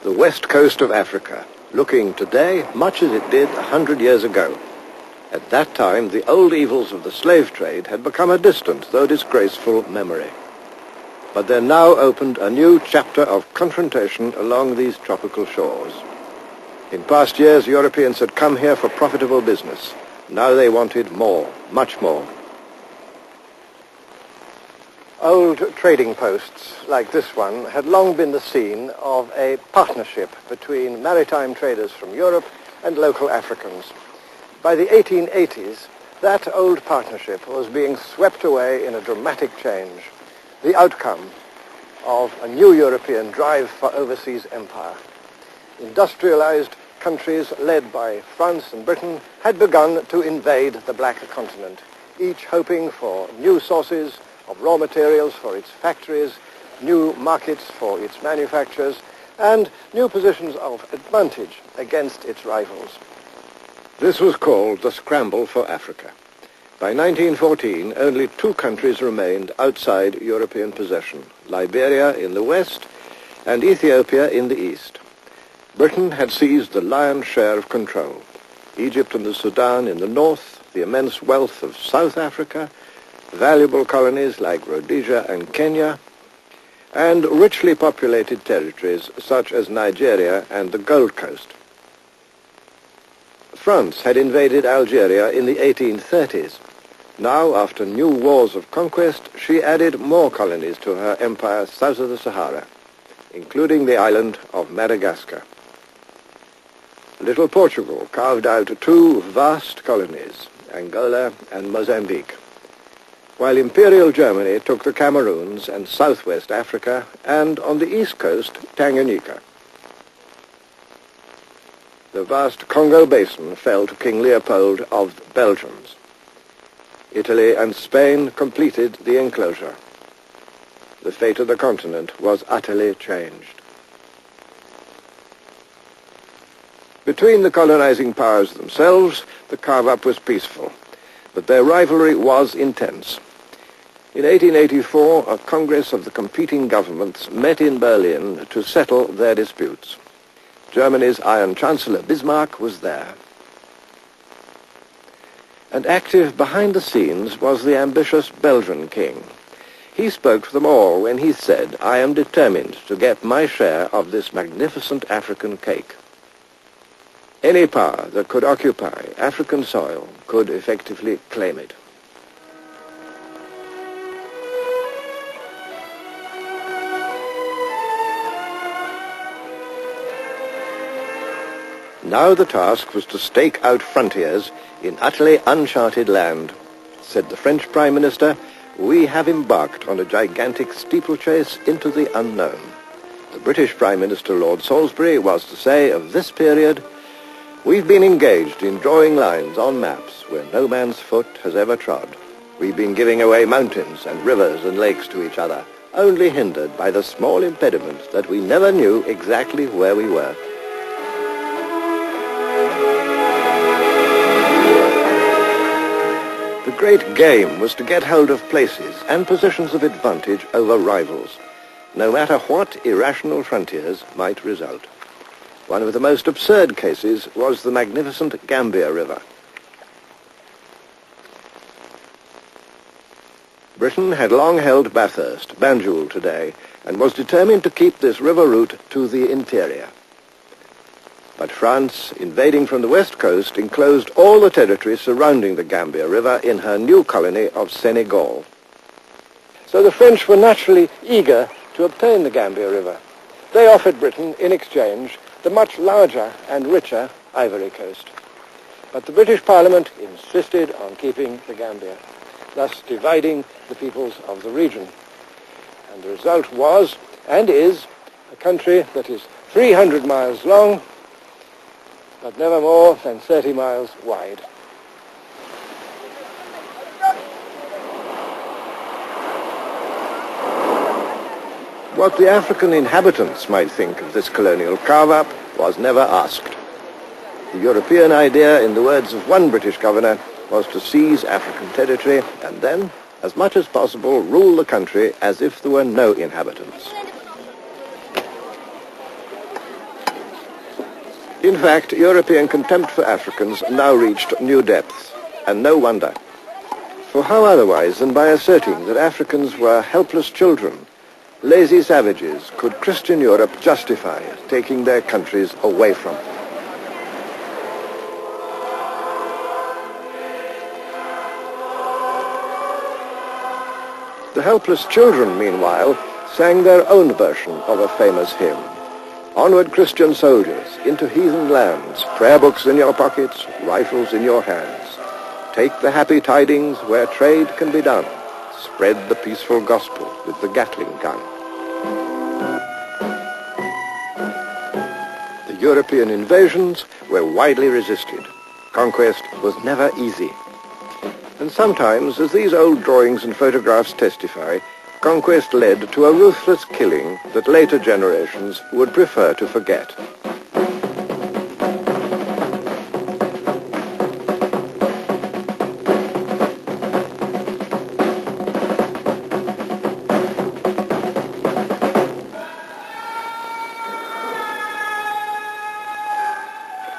The west coast of Africa, looking today much as it did 100 years ago. At that time, the old evils of the slave trade had become a distant, though disgraceful, memory. But there now opened a new chapter of confrontation along these tropical shores. In past years, Europeans had come here for profitable business. Now they wanted more, much more. Old trading posts like this one had long been the scene of a partnership between maritime traders from Europe and local Africans. By the 1880s, that old partnership was being swept away in a dramatic change, the outcome of a new European drive for overseas empire. Industrialized countries led by France and Britain had begun to invade the black continent, each hoping for new sources of raw materials for its factories, new markets for its manufacturers, and new positions of advantage against its rivals. This was called the Scramble for Africa. By 1914, only two countries remained outside European possession, Liberia in the west and Ethiopia in the east. Britain had seized the lion's share of control. Egypt and the Sudan in the north, the immense wealth of South Africa, valuable colonies like Rhodesia and Kenya, and richly populated territories such as Nigeria and the Gold Coast. France had invaded Algeria in the 1830s. Now, after new wars of conquest, she added more colonies to her empire south of the Sahara, including the island of Madagascar. Little Portugal carved out two vast colonies, Angola and Mozambique, while Imperial Germany took the Cameroons and southwest Africa, and on the east coast, Tanganyika. The vast Congo basin fell to King Leopold of the Belgians. Italy and Spain completed the enclosure. The fate of the continent was utterly changed. Between the colonizing powers themselves, the carve-up was peaceful, but their rivalry was intense. In 1884, a Congress of the competing governments met in Berlin to settle their disputes. Germany's Iron Chancellor Bismarck was there. And active behind the scenes was the ambitious Belgian king. He spoke for them all when he said, "I am determined to get my share of this magnificent African cake." Any power that could occupy African soil could effectively claim it. Now the task was to stake out frontiers in utterly uncharted land. Said the French Prime Minister, "We have embarked on a gigantic steeplechase into the unknown." The British Prime Minister Lord Salisbury was to say of this period, "We've been engaged in drawing lines on maps where no man's foot has ever trod. We've been giving away mountains and rivers and lakes to each other, only hindered by the small impediment that we never knew exactly where we were." The great game was to get hold of places and positions of advantage over rivals, no matter what irrational frontiers might result. One of the most absurd cases was the magnificent Gambia River. Britain had long held Bathurst, Banjul today, and was determined to keep this river route to the interior. But France, invading from the west coast, enclosed all the territory surrounding the Gambia River in her new colony of Senegal. So the French were naturally eager to obtain the Gambia River. They offered Britain, in exchange, the much larger and richer Ivory Coast. But the British Parliament insisted on keeping the Gambia, thus dividing the peoples of the region. And the result was, and is, a country that is 300 miles long, but never more than 30 miles wide. What the African inhabitants might think of this colonial carve-up was never asked. The European idea, in the words of one British governor, was to seize African territory and then, as much as possible, rule the country as if there were no inhabitants. In fact, European contempt for Africans now reached new depths, and no wonder. For how otherwise than by asserting that Africans were helpless children, lazy savages, could Christian Europe justify taking their countries away from them? The helpless children, meanwhile, sang their own version of a famous hymn. Onward, Christian soldiers, into heathen lands, prayer books in your pockets, rifles in your hands. Take the happy tidings where trade can be done. Spread the peaceful gospel with the Gatling gun. The European invasions were widely resisted. Conquest was never easy. And sometimes, as these old drawings and photographs testify, conquest led to a ruthless killing that later generations would prefer to forget.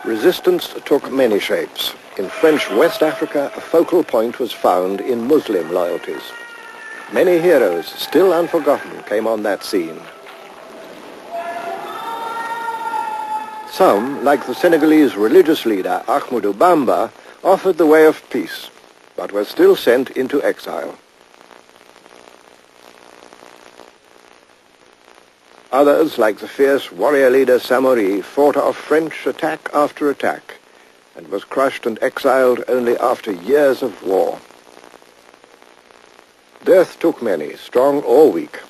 Resistance took many shapes. In French West Africa, a focal point was found in Muslim loyalties. Many heroes, still unforgotten, came on that scene. Some, like the Senegalese religious leader Ahmadou Bamba, offered the way of peace, but were still sent into exile. Others, like the fierce warrior leader Samori, fought off French attack after attack, and was crushed and exiled only after years of war. Death took many, strong or weak.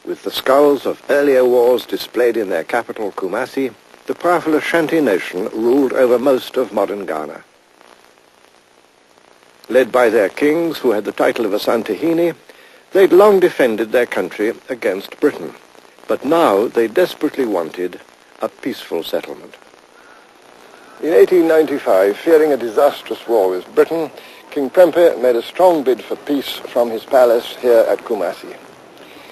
With the skulls of earlier wars displayed in their capital, Kumasi, the powerful Ashanti nation ruled over most of modern Ghana. Led by their kings, who had the title of Asantehene, they'd long defended their country against Britain. But now they desperately wanted a peaceful settlement. In 1895, fearing a disastrous war with Britain, King Prempeh made a strong bid for peace from his palace here at Kumasi.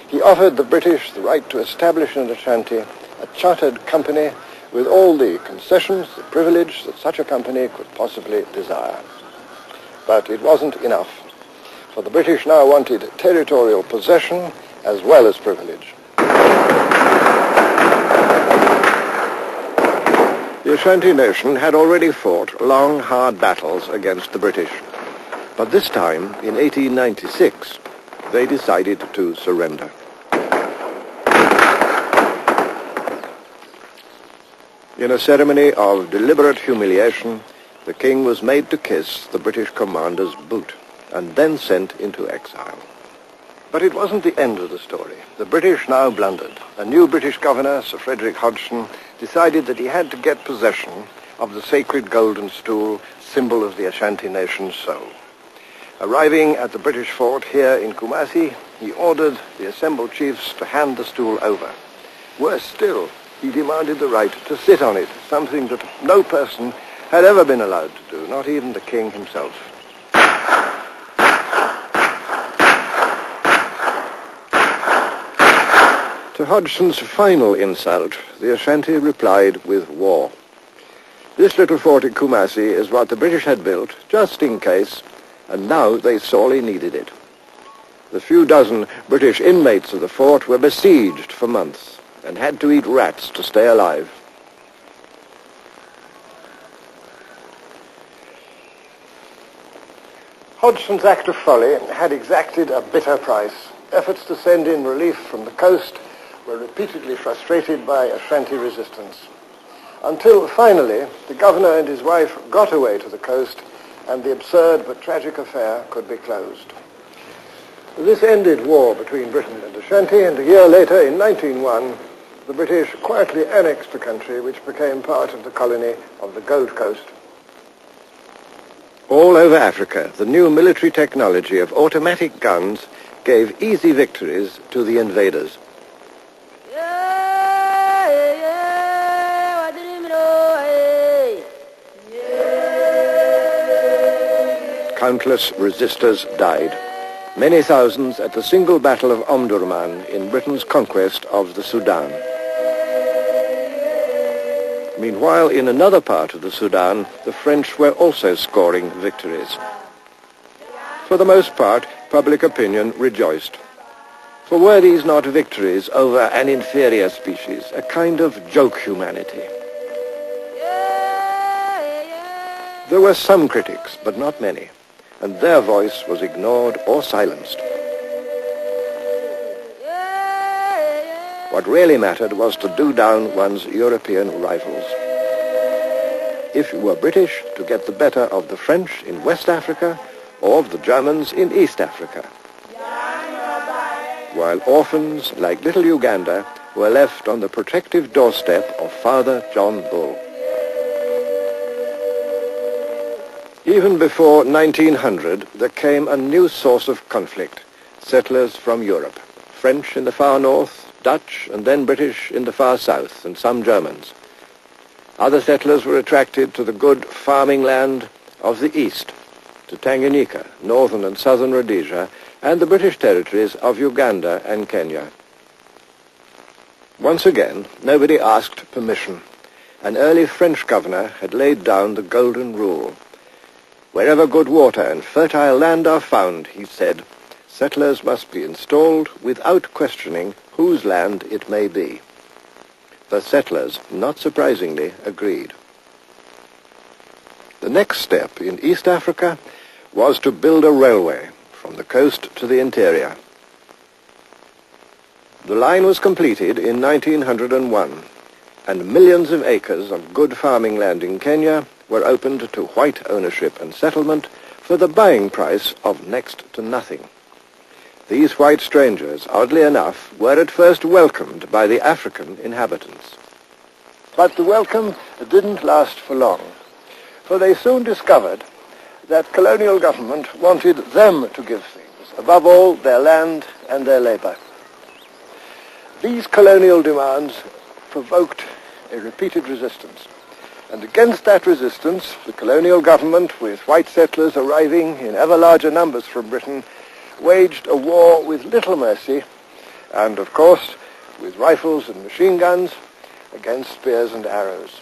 He offered the British the right to establish in Ashanti a chartered company with all the concessions, the privilege that such a company could possibly desire. But it wasn't enough, for the British now wanted territorial possession as well as privilege. The Ashanti nation had already fought long, hard battles against the British. But this time, in 1896, they decided to surrender. In a ceremony of deliberate humiliation, the king was made to kiss the British commander's boot and then sent into exile. But it wasn't the end of the story. The British now blundered. A new British governor, Sir Frederick Hodgson, decided that he had to get possession of the sacred golden stool, symbol of the Ashanti nation's soul. Arriving at the British fort here in Kumasi, he ordered the assembled chiefs to hand the stool over. Worse still, he demanded the right to sit on it, something that no person had ever been allowed to do, not even the king himself. To Hodgson's final insult, the Ashanti replied with war. This little fort at Kumasi is what the British had built, just in case, and now they sorely needed it. The few dozen British inmates of the fort were besieged for months and had to eat rats to stay alive. Hodgson's act of folly had exacted a bitter price. Efforts to send in relief from the coast were repeatedly frustrated by Ashanti resistance, until finally the governor and his wife got away to the coast and the absurd but tragic affair could be closed. This ended war between Britain and Ashanti, and a year later, in 1901, the British quietly annexed the country, which became part of the colony of the Gold Coast. All over Africa, the new military technology of automatic guns gave easy victories to the invaders. Countless resistors died, many thousands at the single battle of Omdurman in Britain's conquest of the Sudan. Meanwhile, in another part of the Sudan, the French were also scoring victories. For the most part, public opinion rejoiced. For were these not victories over an inferior species, a kind of joke humanity? There were some critics, but not many, and their voice was ignored or silenced. What really mattered was to do down one's European rivals. If you were British, to get the better of the French in West Africa or of the Germans in East Africa, while orphans like little Uganda were left on the protective doorstep of Father John Bull. Even before 1900, there came a new source of conflict: settlers from Europe, French in the far north, Dutch and then British in the far south, and some Germans. Other settlers were attracted to the good farming land of the east, to Tanganyika, northern and southern Rhodesia, and the British territories of Uganda and Kenya. Once again, nobody asked permission. An early French governor had laid down the golden rule. Wherever good water and fertile land are found, he said, settlers must be installed without questioning whose land it may be. The settlers, not surprisingly, agreed. The next step in East Africa was to build a railway from the coast to the interior. The line was completed in 1901, and millions of acres of good farming land in Kenya were opened to white ownership and settlement for the buying price of next to nothing. These white strangers, oddly enough, were at first welcomed by the African inhabitants. But the welcome didn't last for long, for they soon discovered that colonial government wanted them to give things, above all their land and their labor. These colonial demands provoked a repeated resistance, and against that resistance, the colonial government, with white settlers arriving in ever larger numbers from Britain, waged a war with little mercy, and of course with rifles and machine guns against spears and arrows.